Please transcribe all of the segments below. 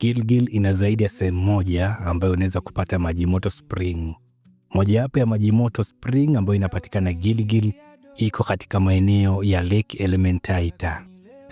Gilgil ina zaidi ya sehemu moja ambayo unaweza kupata maji moto spring. Mojawapo ya maji moto spring ambayo inapatikana Gilgil iko katika maeneo ya Lake Elementaita.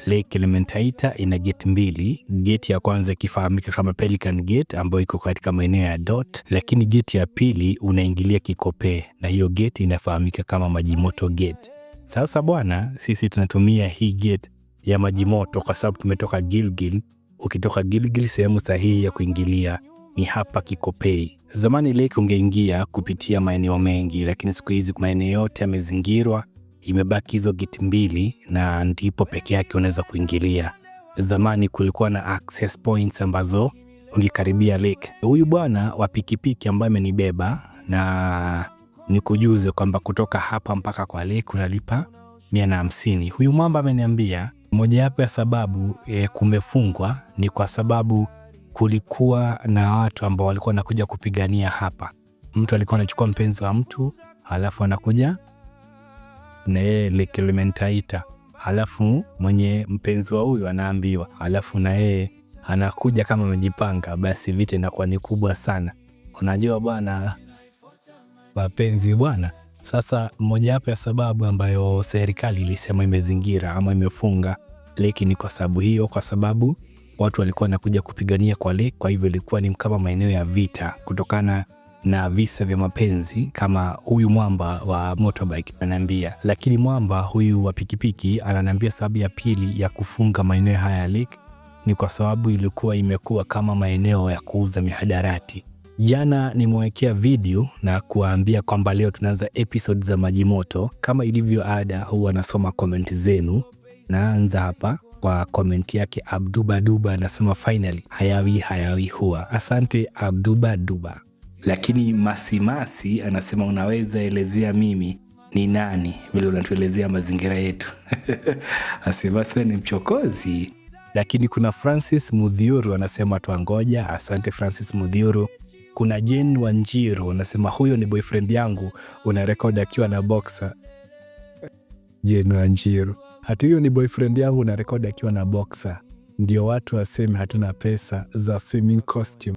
Lake Elementaita ina gate mbili. Gate ya kwanza ikifahamika kama Pelican Gate ambayo iko katika maeneo ya Dot, lakini gate ya pili unaingilia Kikopee na hiyo gate inafahamika kama Maji Moto Gate. Sasa bwana, sisi tunatumia hii gate ya maji moto kwa sababu tumetoka Gilgil. Ukitoka Gilgil, sehemu sahihi ya kuingilia ni hapa Kikopee. Zamani lake ungeingia kupitia maeneo mengi, lakini siku hizi maeneo yote yamezingirwa, imebaki hizo gate mbili na ndipo peke yake unaweza kuingilia. Zamani kulikuwa na access points ambazo ungekaribia lake. Huyu bwana wa pikipiki ambaye amenibeba na nikujuze kwamba kutoka hapa mpaka kwa lake unalipa 150. Huyu mwamba ameniambia mojawapo ya sababu kumefungwa ni kwa sababu kulikuwa na watu ambao walikuwa wanakuja kupigania hapa. Mtu alikuwa anachukua mpenzi wa mtu, halafu anakuja na yeye Lake Elementaita, halafu mwenye mpenzi wa huyu anaambiwa, halafu na yeye anakuja kama amejipanga, basi vita inakuwa ni kubwa sana. Unajua bwana, mapenzi bwana. Sasa mojawapo ya sababu ambayo serikali ilisema imezingira ama imefunga lake ni kwa sababu hiyo, kwa sababu watu walikuwa wanakuja kupigania kwa lake. Kwa hivyo ilikuwa ni kama maeneo ya vita kutokana na visa vya mapenzi, kama huyu mwamba wa motorbike ananiambia. Lakini mwamba huyu wa pikipiki ananiambia sababu ya pili ya kufunga maeneo haya ya lake ni kwa sababu ilikuwa imekuwa kama maeneo ya kuuza mihadarati. Jana nimewekea video na kuambia kwamba leo tunaanza episode za maji moto. Kama ilivyo ada, huwa nasoma comment zenu. Naanza hapa kwa comment yake Abduba Duba, anasema finally hayawi huwa. Asante Abduba Duba. Lakini Masimasi anasema unaweza elezea mimi ni nani vile unatuelezea mazingira yetu. Masimasi ni mchokozi. Lakini kuna Francis Mudhiuru anasema tuangoja. Asante Francis Mudhiuru. Kuna Jane Wanjiru anasema huyo ni boyfriend yangu, unarekodi akiwa na boxer. Jane Wanjiru, hata hiyo ni boyfriend yangu, unarekodi akiwa na boxer ndio watu waseme hatuna pesa za swimming costume.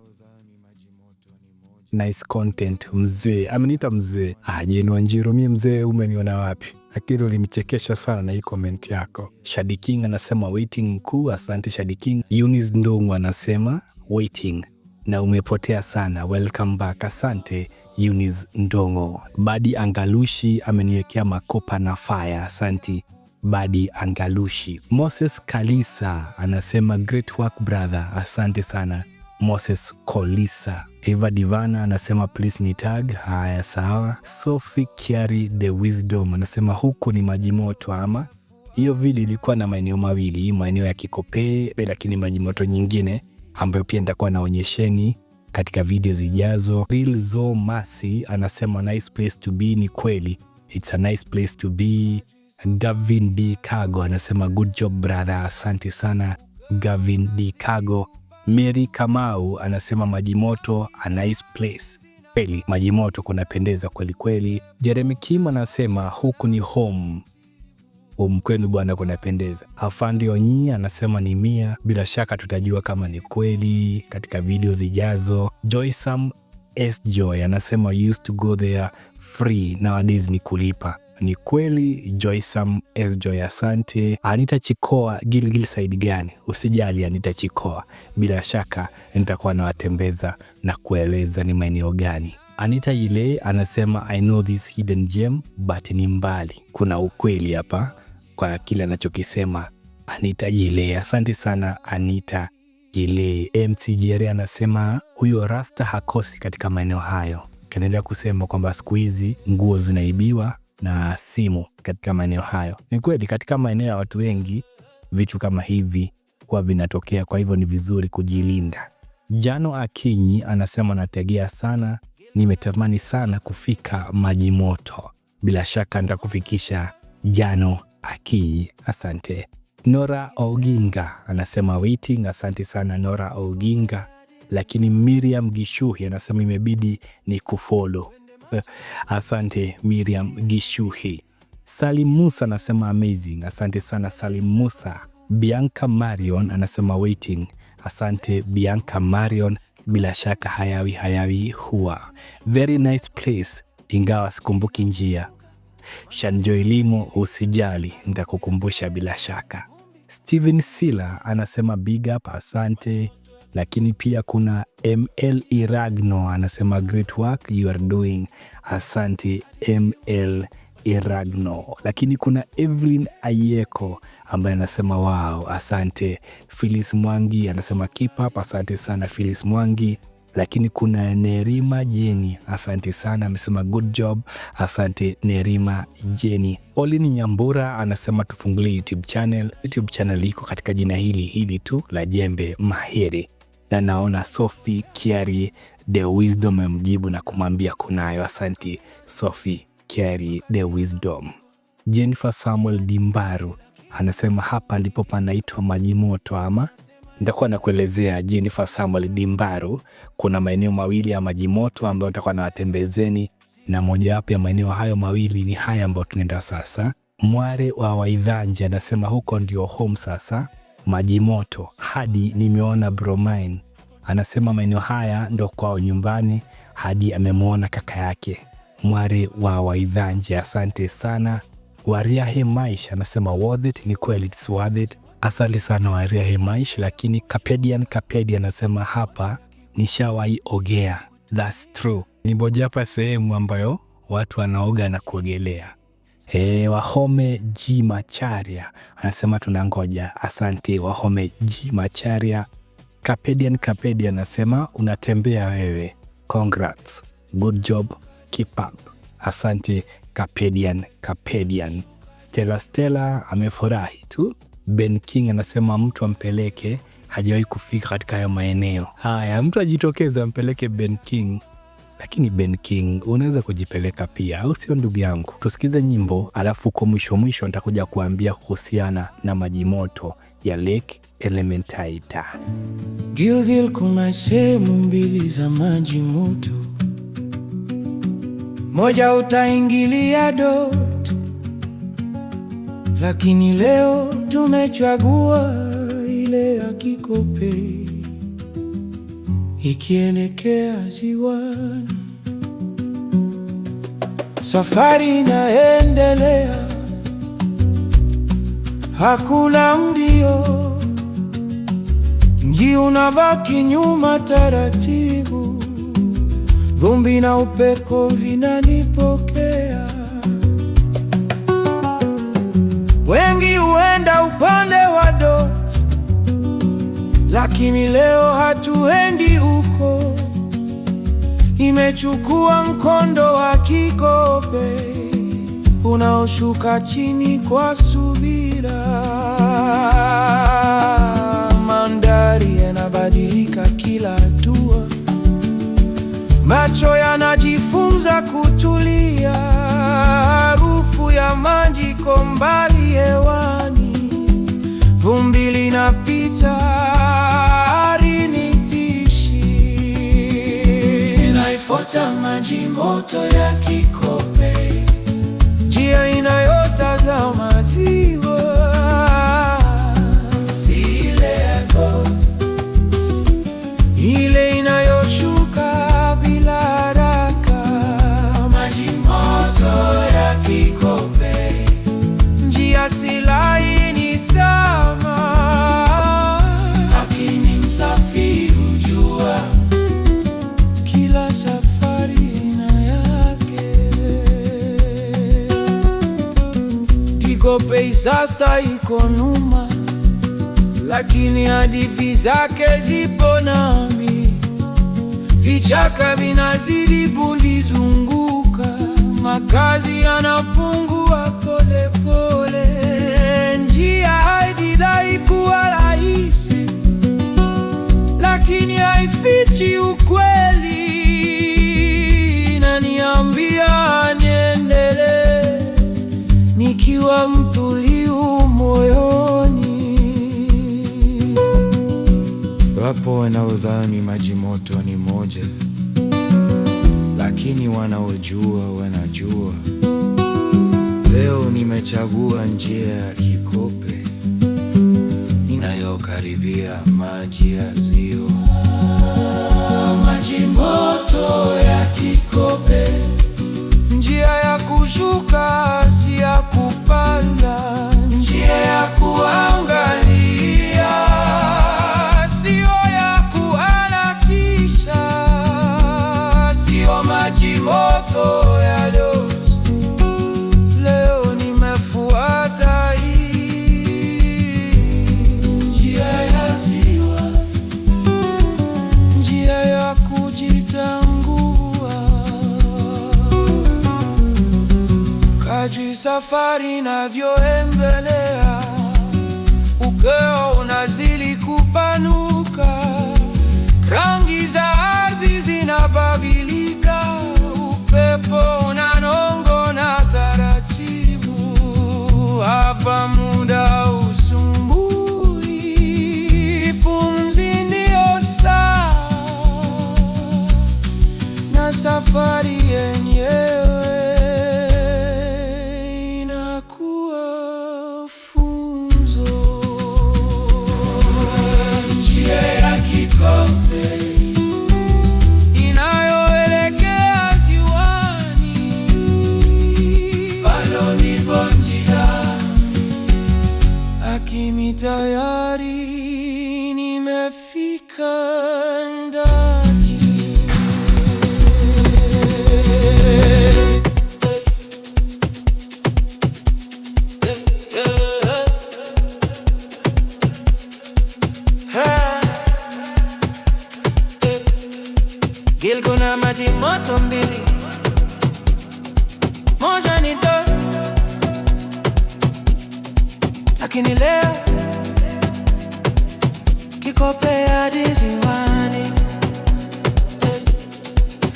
Nice content. Mzee ameniita mzee. Jane Wanjiru, mimi mzee umeniona wapi? Lakini ulimchekesha sana na hii comment yako. Shadi King anasema waiting mkuu. Asante Shadi King. Eunice Ndongo anasema waiting na umepotea sana, welcome back. Asante Eunice Ndongo. Badi Angalushi ameniwekea makopa na fire. Asante Badi Angalushi. Moses Kalisa anasema great work brother. Asante sana Moses Kolisa. Eva Divana anasema please ni tag. Haya sawa. Sophie Kiari the wisdom anasema huku ni maji moto ama. Hiyo video ilikuwa na maeneo mawili, maeneo ya Kikopee, lakini maji moto nyingine ambayo pia nitakuwa naonyesheni katika video zijazo. Rilzo Masi anasema nice place to be. Ni kweli, it's a nice place to be. Gavin D Kago anasema good job brother. Asante sana Gavin D Kago. Mary Kamau anasema maji moto a nice place. Kweli maji moto kunapendeza kweli kweli. Jeremy Kim anasema huku ni home. Kwenu bwana kunapendeza. Afandi Onyi anasema ni 100. Bila shaka tutajua kama ni kweli katika video zijazo. Joysam S Joy anasema used to go there free, nowadays ni kulipa. Ni kweli Joysam S Joy, asante. Anita Chikoa, Gilgil side gani? Usijali Anita Chikoa, bila shaka nitakuwa nawatembeza na kueleza ni maeneo gani. Anita Ile anasema I know this hidden gem but ni mbali. Kuna ukweli hapa kwa kile anachokisema Anita Jile. Asante sana Anita Jile. MC Jere anasema huyo rasta hakosi katika maeneo hayo. Kaendelea kusema kwamba siku hizi nguo zinaibiwa na simu katika maeneo hayo. Ni kweli katika maeneo ya watu wengi vitu kama hivi kwa vinatokea, kwa hivyo ni vizuri kujilinda. Jano Akinyi anasema nategea sana, nimetamani sana kufika maji moto. Bila shaka nitakufikisha Jano Akinyi, asante. Nora Oginga anasema waiting. Asante sana Nora Oginga. Lakini Miriam Gishuhi anasema imebidi ni kufollow. Asante Miriam Gishuhi. Salim Musa anasema amazing. Asante sana Salim Musa. Bianca Marion anasema waiting. Asante Bianca Marion, bila shaka hayawi huwa. Very nice place, ingawa sikumbuki njia. Shanjoy Limo, usijali, nitakukumbusha bila shaka. Steven Sila anasema big up, asante. Lakini pia kuna ML Iragno anasema great work you are doing, asante ML Iragno. Lakini kuna Evelyn Ayeko ambaye anasema wow, asante. Phyllis Mwangi anasema keep up, asante sana Phyllis Mwangi. Lakini kuna Nerima Jeni, asante sana, amesema good job, asante Nerima Jeni. Olin Nyambura anasema tufungulie YouTube channel. YouTube channel iko katika jina hili tu la Jembe Mahiri. Na naona Sophie Kiari The Wisdom mjibu na kumwambia kunayo, asante Sophie Kiari The Wisdom. Jennifer Samuel Dimbaru anasema hapa ndipo panaitwa Maji Moto ama? Nitakuwa nakuelezea Jennifer Samuel Dimbaru. Kuna maeneo mawili ya Maji Moto ambayo nitakuwa nawatembezeni, na mojawapo ya maeneo hayo mawili ni haya ambayo tunaenda sasa. Mware wa Waidhanja anasema huko ndio home sasa, Maji Moto hadi nimeona bromine. Anasema maeneo haya ndio kwao nyumbani, hadi amemwona kaka yake. Mware wa Waidhanja, asante sana. Waria Maish anasema worth it, ni kweli it's worth it. Asante sana Waria Maish. Lakini Kapedian anasema hapa nishawahi ogea. That's true. Ni mojawapo sehemu ambayo watu wanaoga na kuogelea. Wahome G Macharia anasema tunangoja, asante Wahome G Macharia. Kapedian anasema unatembea wewe, congrats, good job, keep up, asante Kapedian. Stella amefurahi tu. Ben King anasema mtu ampeleke, hajawahi kufika katika hayo maeneo. Haya, mtu ajitokeza ampeleke Ben King. Lakini Ben King unaweza kujipeleka pia, au sio ndugu yangu? Tusikize nyimbo, alafu kwa mwisho nitakuja kuambia kuhusiana na Maji Moto ya Lake Elementaita. Gilgil kuna sehemu mbili za Maji Moto, moja utaingilia dot, lakini leo tumechagua ile ya Kikope ikielekea ziwani. Safari inaendelea, hakuna mbio, mji unabaki nyuma taratibu, vumbi na upepo vinanipokea. Wengi huenda upande wa dot, lakini leo hatuendi huko. Imechukua mkondo wa Kikope unaoshuka chini kwa subira. Mandhari yanabadilika kila hatua, macho yanajifunza kutulia. Harufu ya maji iko mbali hewani, vumbi linapita harinitishi. Naifuata Maji Moto ya Kikope, njia inayotazama ziwa, si ile ya Coast, ile inayoshuka bila haraka. Maji Moto ya Kikope, njia si laini sana, lakini msafiri hujua kila safari ina yake. Kikope sasa iko nyuma, lakini hadithi zake zipo nami. Vichaka vinazidi kulizunguka, makazi yanapungua pole pole. Njia haidai kuwa rahisi, lakini haifichi ukweli. Inaniambia niendelee, nikiwa mtulivu moyoni. Wapo wanaodhani Maji Moto ni moja, lakini wanaojua wanajua. Leo nimechagua njia ya Kikope inayokaribia karibia maji ya ziwa. Maji moto ya Kikope, njia ya kushuka si ya kupanda, njia ya kuangalia, sio ya kuharakisha, sio maji moto ya dozi. Leo nimefuata hii njia ya ziwa, njia ya kujitambua. Kadri safari inavyoendelea, upeo unazidi kupanuka, rangi za ardhi zinabadilika, upepo unanong'ona taratibu. Hapa muda usumbui, pumzi ndio saa, na safari yenyewe inakuwa funzo. Njia ya Kikope inayoelekea ziwani, bado nipo njiani, lakini tayari nimefika ndani. Gil kuna maji moto mbili, moja ni do, lakini leo Kikope hadi ziwani.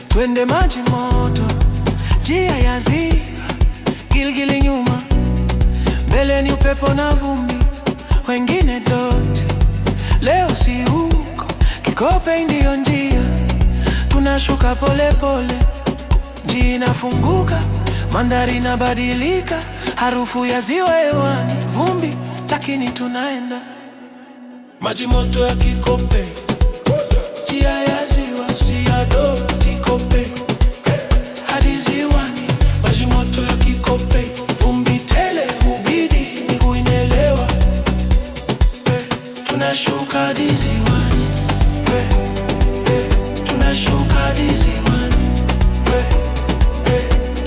Twende maji moto, njia ya ziwa, Gilgil nyuma, mbele ni upepo na vumbi, wengine dote. Leo si huko, Kikope ndiyo njia, tunashuka pole pole, njia inafunguka, mandhari inabadilika, harufu ya ziwa hewani, vumbi lakini tunaenda. Maji moto ya Kikope, njia ya ziwa si ya do. Kikope hadi ziwani, maji moto ya Kikope, vumbi tele, ubidi miguu inelewa. Tunashuka hadi ziwani, tunashuka hadi ziwani,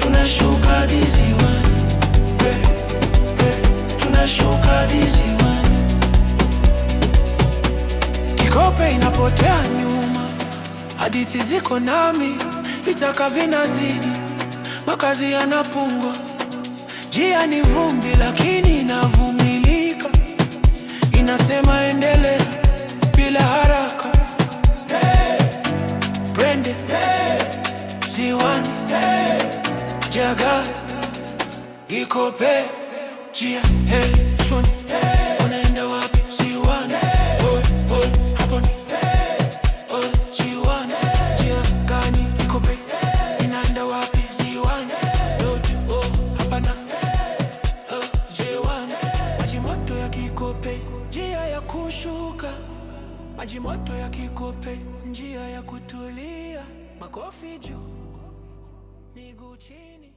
tunashuka hadi ziwani, tunashuka hadi ziwani. Kikope inapotea nyuma, hadithi ziko nami, vitaka vinazidi, makazi yanapungua, njia ni vumbi lakini inavumilika, inasema endelea bila haraka. Brende ziwani, Jaga, Kikope, njia shoni, unaenda wapi? Ziwani, hapo ni ziwani, njia gani? Kikope, inaenda wapi? Ziwani, hapana, ziwani. Maji moto ya Kikope, njia ya kushuka, maji moto ya Kikope, njia ya kutulia, makofi juu, miguu chini.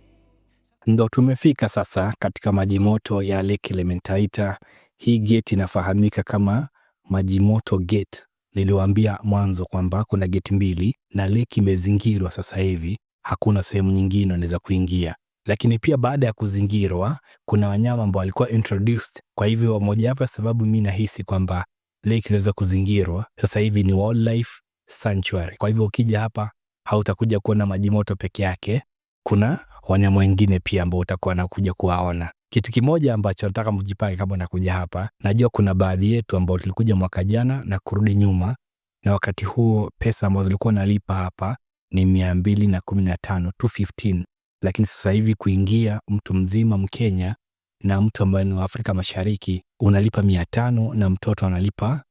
Ndo tumefika sasa katika maji moto ya Lake Elementaita. Hii gate inafahamika kama maji moto gate. Niliwaambia mwanzo kwamba kuna gate mbili na lake imezingirwa sasa hivi, hakuna sehemu nyingine unaweza kuingia. Lakini pia baada ya kuzingirwa kuna wanyama ambao walikuwa introduced. Kwa hivyo moja wapo sababu mimi nahisi kwamba lake inaweza kuzingirwa sasa hivi ni wildlife sanctuary. Kwa hivyo ukija hapa hautakuja kuona maji moto peke yake, kuna wanyama wengine pia ambao utakuwa nakuja kuwaona. Kitu kimoja ambacho nataka mjipange kama unakuja hapa, najua kuna baadhi yetu ambao tulikuja mwaka jana na kurudi nyuma, na wakati huo pesa ambazo tulikuwa nalipa hapa ni 215, 215. Lakini sasa hivi kuingia mtu mzima Mkenya na mtu ambaye ni wa Afrika Mashariki unalipa 500 na mtoto analipa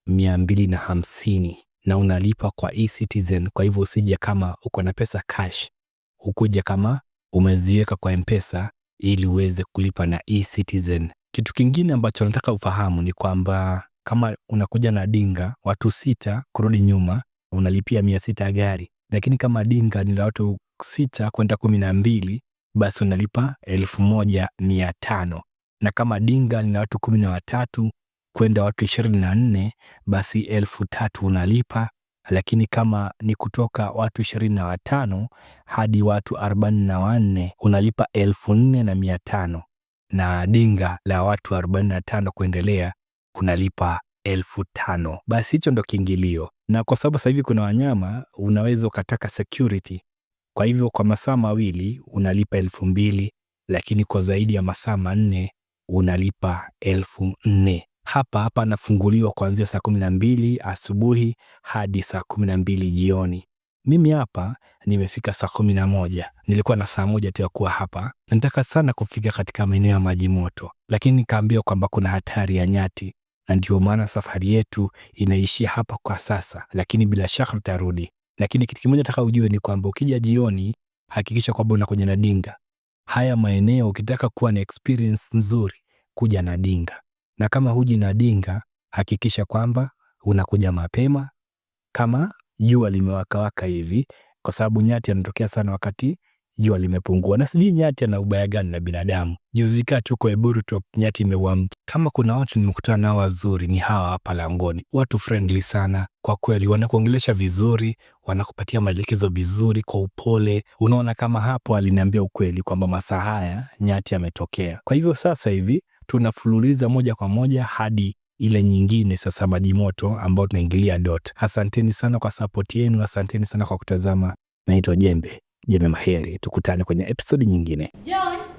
250 na unalipa kwa eCitizen. Kwa hivyo usije kama uko na pesa cash, ukuje kama umeziweka kwa M-Pesa ili uweze kulipa na eCitizen. Kitu kingine ambacho nataka ufahamu ni kwamba kama unakuja na dinga watu 6 kurudi nyuma unalipia 600 gari, lakini kama dinga ni la watu 6 kwenda 12 basi unalipa 1500, na kama dinga ni la watu 13 kwenda watu 24 basi 3000 unalipa, lakini kama ni kutoka watu 25 hadi watu 44 unalipa 4500, na dinga la watu 45 kuendelea kunalipa 5000. Basi hicho ndo kiingilio, na kwa sababu sasa hivi kuna wanyama unaweza ukataka security, kwa hivyo kwa masaa 2 unalipa 2000, lakini kwa zaidi ya masaa 4 unalipa 4000. Hapa anafunguliwa kuanzia saa 12 asubuhi hadi saa 12 jioni. Mimi hapa nimefika saa 11. Nilikuwa na saa 1 tu ya kuwa hapa. Nataka sana kufika katika maeneo ya maji moto, lakini nikaambiwa kwamba kuna hatari ya nyati, na ndio maana safari yetu inaishia hapa kwa sasa, lakini bila shaka tutarudi. Lakini kitu kimoja nataka ujue ni kwamba ukija jioni hakikisha kwamba unakuja na dinga. Haya maeneo ukitaka kuwa na experience nzuri, kuja na dinga. Na kama huji na dinga, hakikisha kwamba unakuja mapema kama jua limewaka hivi, kwa sababu nyati anatokea sana wakati jua limepungua. Na sijui nyati ana ubaya gani na binadamu. Juzi kati huko Eburu Top nyati imeua mtu. Kama kuna watu nimekutana nao wazuri ni hawa hapa langoni. Watu friendly sana kwa kweli, wanakuongelesha vizuri, wanakupatia maelekezo vizuri kwa upole. Unaona kama hapo aliniambia ukweli kwamba masaa haya nyati ametokea. Kwa hivyo sasa hivi tunafululiza moja kwa moja hadi ile nyingine sasa maji moto ambao tunaingilia dot. Asanteni sana kwa support yenu, asanteni sana kwa kutazama. Naitwa Jembe Maheri, tukutane kwenye episode nyingine. John.